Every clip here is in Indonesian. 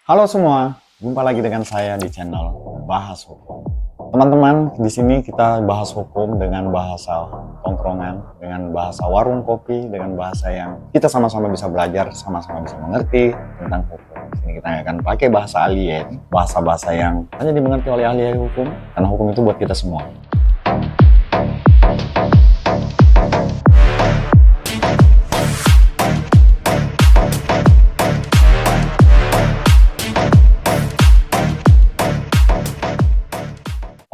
Halo semua, jumpa lagi dengan saya di channel Bahas Hukum. Teman-teman, di sini kita bahas hukum dengan bahasa tongkrongan, dengan bahasa warung kopi, dengan bahasa yang kita sama-sama bisa belajar, sama-sama bisa mengerti tentang hukum. Di sini kita akan pakai bahasa alien, bahasa-bahasa yang hanya dimengerti oleh ahli hukum, karena hukum itu buat kita semua.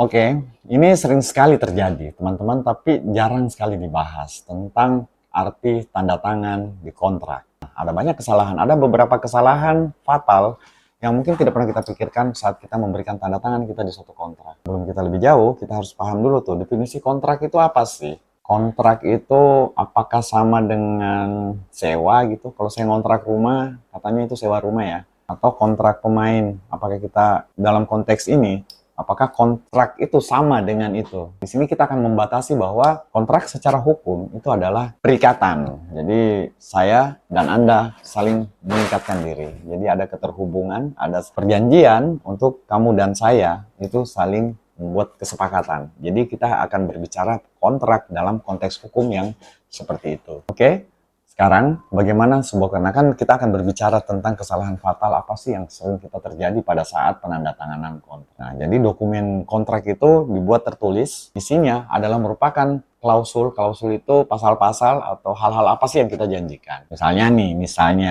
Oke, ini sering sekali terjadi, teman-teman, tapi jarang sekali dibahas tentang arti tanda tangan di kontrak. Ada banyak kesalahan, ada beberapa kesalahan fatal yang mungkin tidak pernah kita pikirkan saat kita memberikan tanda tangan kita di suatu kontrak. Sebelum kita lebih jauh, kita harus paham dulu tuh, definisi kontrak itu apa sih? Kontrak itu apakah sama dengan sewa gitu? Kalau saya ngontrak rumah, katanya itu sewa rumah ya. Atau kontrak pemain, apakah kita dalam konteks ini apakah kontrak itu sama dengan itu? Di sini kita akan membatasi bahwa kontrak secara hukum itu adalah perikatan. Jadi saya dan Anda saling mengikatkan diri. Jadi ada keterhubungan, ada perjanjian untuk kamu dan saya itu saling membuat kesepakatan. Jadi kita akan berbicara kontrak dalam konteks hukum yang seperti itu. Oke? Sekarang, bagaimana sebuah karena kan kita akan berbicara tentang kesalahan fatal apa sih yang sering kita terjadi pada saat penandatanganan kontrak. Nah, jadi dokumen kontrak itu dibuat tertulis, isinya adalah merupakan klausul. Klausul itu pasal-pasal atau hal-hal apa sih yang kita janjikan. Misalnya,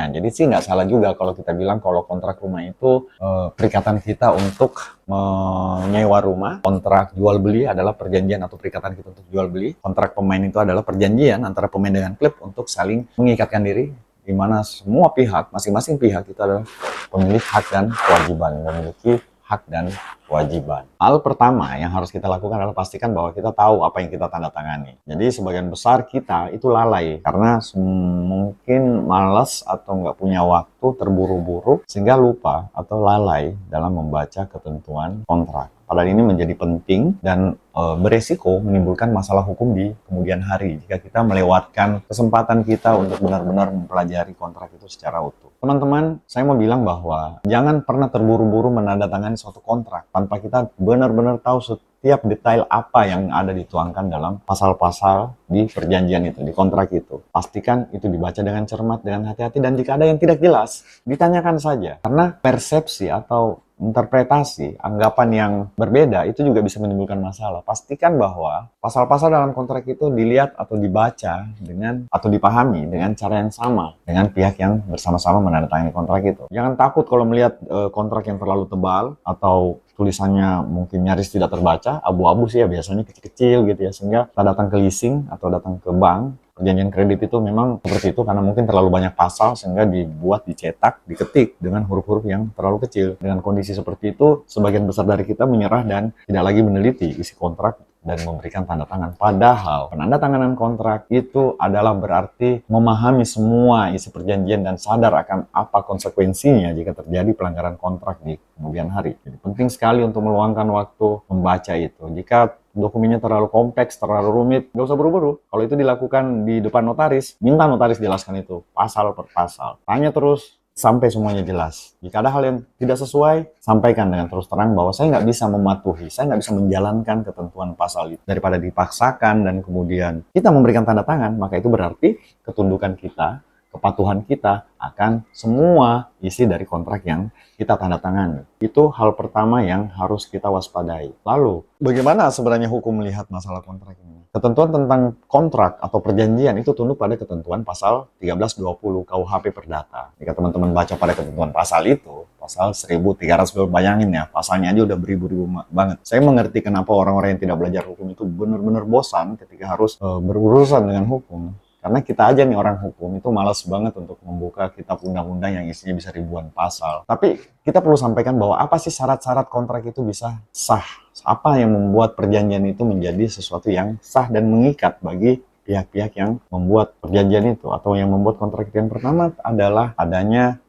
jadi sih nggak salah juga kalau kita bilang kalau kontrak rumah itu perikatan kita untuk menyewa rumah. Kontrak jual beli adalah perjanjian atau perikatan kita untuk jual beli. Kontrak pemain itu adalah perjanjian antara pemain dengan klub untuk saling mengikatkan diri, di mana semua pihak, masing-masing pihak itu adalah pemilik hak dan kewajiban, memiliki hak dan kewajiban. Hal pertama yang harus kita lakukan adalah pastikan bahwa kita tahu apa yang kita tanda tangani. Jadi sebagian besar kita itu lalai karena mungkin malas atau nggak punya waktu, terburu-buru sehingga lupa atau lalai dalam membaca ketentuan kontrak. Padahal ini menjadi penting dan beresiko menimbulkan masalah hukum di kemudian hari jika kita melewatkan kesempatan kita untuk benar-benar mempelajari kontrak itu secara utuh. Teman-teman, saya mau bilang bahwa jangan pernah terburu-buru menandatangani suatu kontrak tanpa kita benar-benar tahu setiap detail apa yang ada dituangkan dalam pasal-pasal di perjanjian itu, di kontrak itu. Pastikan itu dibaca dengan cermat, dengan hati-hati, dan jika ada yang tidak jelas, ditanyakan saja. Karena persepsi atau interpretasi, anggapan yang berbeda itu juga bisa menimbulkan masalah. Pastikan bahwa pasal-pasal dalam kontrak itu dilihat atau dibaca dengan atau dipahami dengan cara yang sama dengan pihak yang bersama-sama menandatangani kontrak itu. Jangan takut kalau melihat kontrak yang terlalu tebal atau tulisannya mungkin nyaris tidak terbaca, abu-abu sih ya biasanya kecil-kecil gitu ya, sehingga kita datang ke leasing atau datang ke bank. Perjanjian kredit itu memang seperti itu karena mungkin terlalu banyak pasal sehingga dibuat, dicetak, diketik dengan huruf-huruf yang terlalu kecil. Dengan kondisi seperti itu, sebagian besar dari kita menyerah dan tidak lagi meneliti isi kontrak dan memberikan tanda tangan. Padahal penandatanganan kontrak itu adalah berarti memahami semua isi perjanjian dan sadar akan apa konsekuensinya jika terjadi pelanggaran kontrak di kemudian hari. Jadi penting sekali untuk meluangkan waktu membaca itu. Jika dokumennya terlalu kompleks, terlalu rumit, nggak usah buru-buru. Kalau itu dilakukan di depan notaris, minta notaris jelaskan itu pasal per pasal. Tanya terus sampai semuanya jelas. Jika ada hal yang tidak sesuai, sampaikan dengan terus terang bahwa saya nggak bisa mematuhi, saya nggak bisa menjalankan ketentuan pasal itu. Daripada dipaksakan dan kemudian kita memberikan tanda tangan, maka itu berarti ketundukan kita, kepatuhan kita akan semua isi dari kontrak yang kita tanda tangani. Itu hal pertama yang harus kita waspadai. Lalu, bagaimana sebenarnya hukum melihat masalah kontrak ini? Ketentuan tentang kontrak atau perjanjian itu tunduk pada ketentuan pasal 1320 KUHP Perdata. Jika teman-teman baca pada ketentuan pasal itu, pasal 1300, bayangin ya, pasalnya aja udah beribu-ribu banget. Saya mengerti kenapa orang-orang yang tidak belajar hukum itu benar-benar bosan ketika harus berurusan dengan hukum. Karena kita aja nih orang hukum itu malas banget untuk membuka kitab undang-undang yang isinya bisa ribuan pasal. Tapi kita perlu sampaikan bahwa apa sih syarat-syarat kontrak itu bisa sah? Apa yang membuat perjanjian itu menjadi sesuatu yang sah dan mengikat bagi pihak-pihak yang membuat perjanjian itu atau yang membuat kontrak itu? Yang pertama adalah adanya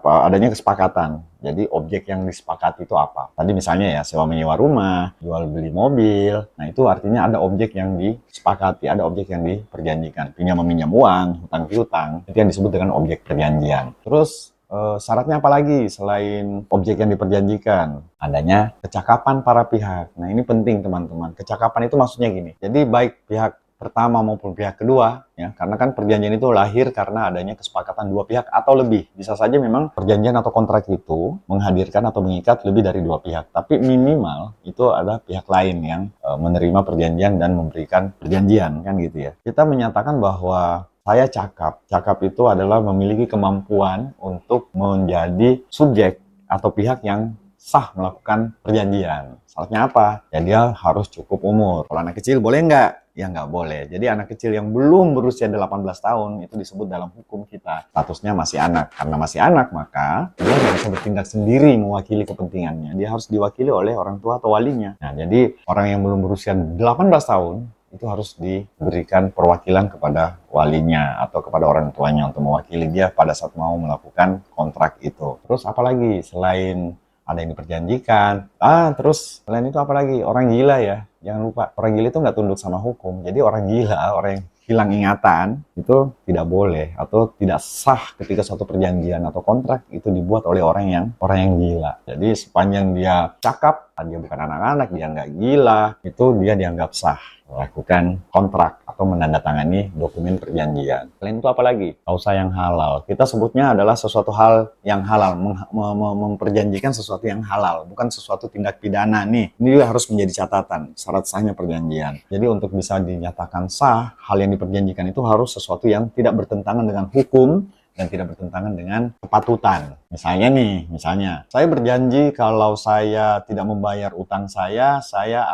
adanya kesepakatan. Jadi objek yang disepakati itu apa? Tadi misalnya ya sewa menyewa rumah, jual beli mobil. Nah itu artinya ada objek yang disepakati, ada objek yang diperjanjikan. Pinjam meminjam uang, hutang piutang, itu yang disebut dengan objek perjanjian. Terus syaratnya apa lagi selain objek yang diperjanjikan? Adanya kecakapan para pihak. Nah, ini penting teman-teman. Kecakapan itu maksudnya gini. Jadi baik pihak pertama maupun pihak kedua, ya, karena kan perjanjian itu lahir karena adanya kesepakatan dua pihak atau lebih. Bisa saja memang perjanjian atau kontrak itu menghadirkan atau mengikat lebih dari dua pihak, tapi minimal itu ada pihak lain yang menerima perjanjian dan memberikan perjanjian, kan gitu ya. Kita menyatakan bahwa saya cakap. Cakap itu adalah memiliki kemampuan untuk menjadi subjek atau pihak yang sah melakukan perjanjian. Syaratnya apa? Ya dia harus cukup umur. Kalau anak kecil boleh nggak? Ya nggak boleh. Jadi anak kecil yang belum berusia 18 tahun itu disebut dalam hukum kita statusnya masih anak. Karena masih anak maka dia nggak bisa bertindak sendiri mewakili kepentingannya. Dia harus diwakili oleh orang tua atau walinya. Nah, jadi orang yang belum berusia 18 tahun itu harus diberikan perwakilan kepada walinya atau kepada orang tuanya untuk mewakili dia pada saat mau melakukan kontrak itu. Terus apalagi selain ada yang diperjanjikan. Terus selain itu apalagi? Orang gila ya. Jangan lupa, orang gila itu nggak tunduk sama hukum. Jadi orang gila, orang yang hilang ingatan, itu tidak boleh atau tidak sah ketika suatu perjanjian atau kontrak itu dibuat oleh orang yang gila. Jadi sepanjang dia cakap, dia bukan anak-anak, dia nggak gila, itu dia dianggap sah melakukan kontrak atau menandatangani dokumen perjanjian. Selain itu apalagi? Usaha yang halal. Kita sebutnya adalah sesuatu hal yang halal, memperjanjikan sesuatu yang halal, bukan sesuatu tindak pidana nih. Ini juga harus menjadi catatan, syarat sahnya perjanjian. Jadi untuk bisa dinyatakan sah, hal yang diperjanjikan itu harus sesuatu yang tidak bertentangan dengan hukum dan tidak bertentangan dengan kepatutan. Misalnya, saya berjanji kalau saya tidak membayar utang saya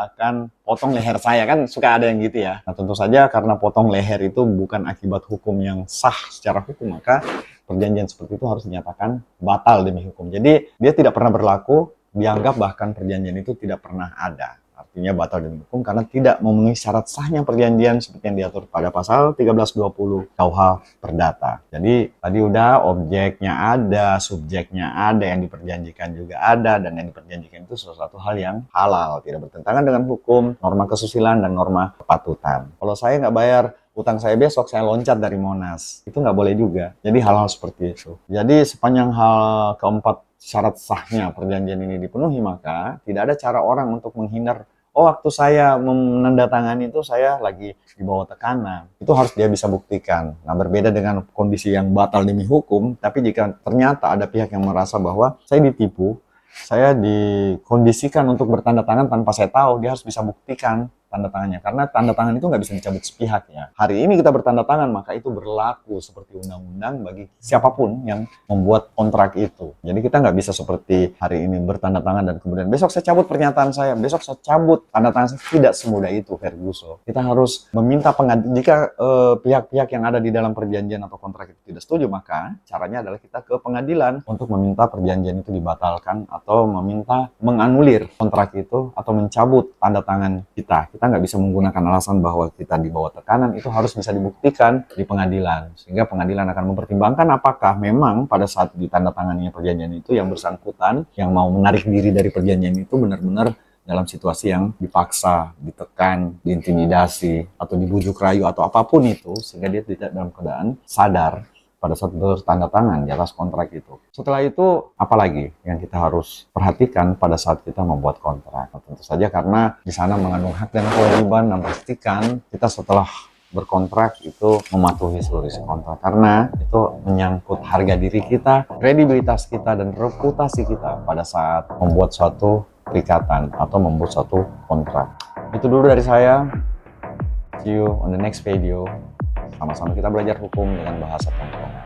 akan potong leher saya. Kan suka ada yang gitu ya. Nah, tentu saja karena potong leher itu bukan akibat hukum yang sah secara hukum, maka perjanjian seperti itu harus dinyatakan batal demi hukum. Jadi, dia tidak pernah berlaku, dianggap bahkan perjanjian itu tidak pernah ada. Artinya batal demi hukum karena tidak memenuhi syarat sahnya perjanjian seperti yang diatur pada pasal 1320 KUH Perdata. Jadi tadi udah objeknya ada, subjeknya ada, yang diperjanjikan juga ada, dan yang diperjanjikan itu sesuatu hal yang halal, tidak bertentangan dengan hukum, norma kesusilaan, dan norma kepatutan. Kalau saya nggak bayar utang saya besok, saya loncat dari Monas. Itu nggak boleh juga. Jadi hal-hal seperti itu. Jadi sepanjang hal keempat syarat sahnya perjanjian ini dipenuhi, maka tidak ada cara orang untuk menghindar. Waktu saya menandatangani itu saya lagi di bawah tekanan. Itu harus dia bisa buktikan. Nah, berbeda dengan kondisi yang batal demi hukum, tapi jika ternyata ada pihak yang merasa bahwa saya ditipu, saya dikondisikan untuk bertanda tangan tanpa saya tahu, dia harus bisa buktikan tanda tangannya. Karena tanda tangan itu nggak bisa dicabut sepihak ya. Hari ini kita bertanda tangan, maka itu berlaku seperti undang-undang bagi siapapun yang membuat kontrak itu. Jadi kita nggak bisa seperti hari ini bertanda tangan dan kemudian besok saya cabut pernyataan saya, besok saya cabut tanda tangan saya. Tidak semudah itu, Ferguson. Kita harus meminta pengadilan. Jika pihak-pihak yang ada di dalam perjanjian atau kontrak itu tidak setuju, maka caranya adalah kita ke pengadilan untuk meminta perjanjian itu dibatalkan atau meminta menganulir kontrak itu atau mencabut tanda tangan kita. Kita nggak bisa menggunakan alasan bahwa kita di bawah tekanan, itu harus bisa dibuktikan di pengadilan. Sehingga pengadilan akan mempertimbangkan apakah memang pada saat ditandatanganinya perjanjian itu yang bersangkutan, yang mau menarik diri dari perjanjian itu benar-benar dalam situasi yang dipaksa, ditekan, diintimidasi, atau dibujuk rayu, atau apapun itu, sehingga dia tidak dalam keadaan sadar pada saat bertanda tangan di atas kontrak itu. Setelah itu, apalagi yang kita harus perhatikan pada saat kita membuat kontrak? Nah, tentu saja karena di sana mengandung hak dan kewajiban, dan pastikan kita setelah berkontrak itu mematuhi seluruh isi kontrak. Karena itu menyangkut harga diri kita, kredibilitas kita, dan reputasi kita pada saat membuat suatu perikatan atau membuat suatu kontrak. Itu dulu dari saya. See you on the next video. Sama-sama kita belajar hukum dengan bahasa tongkrongan.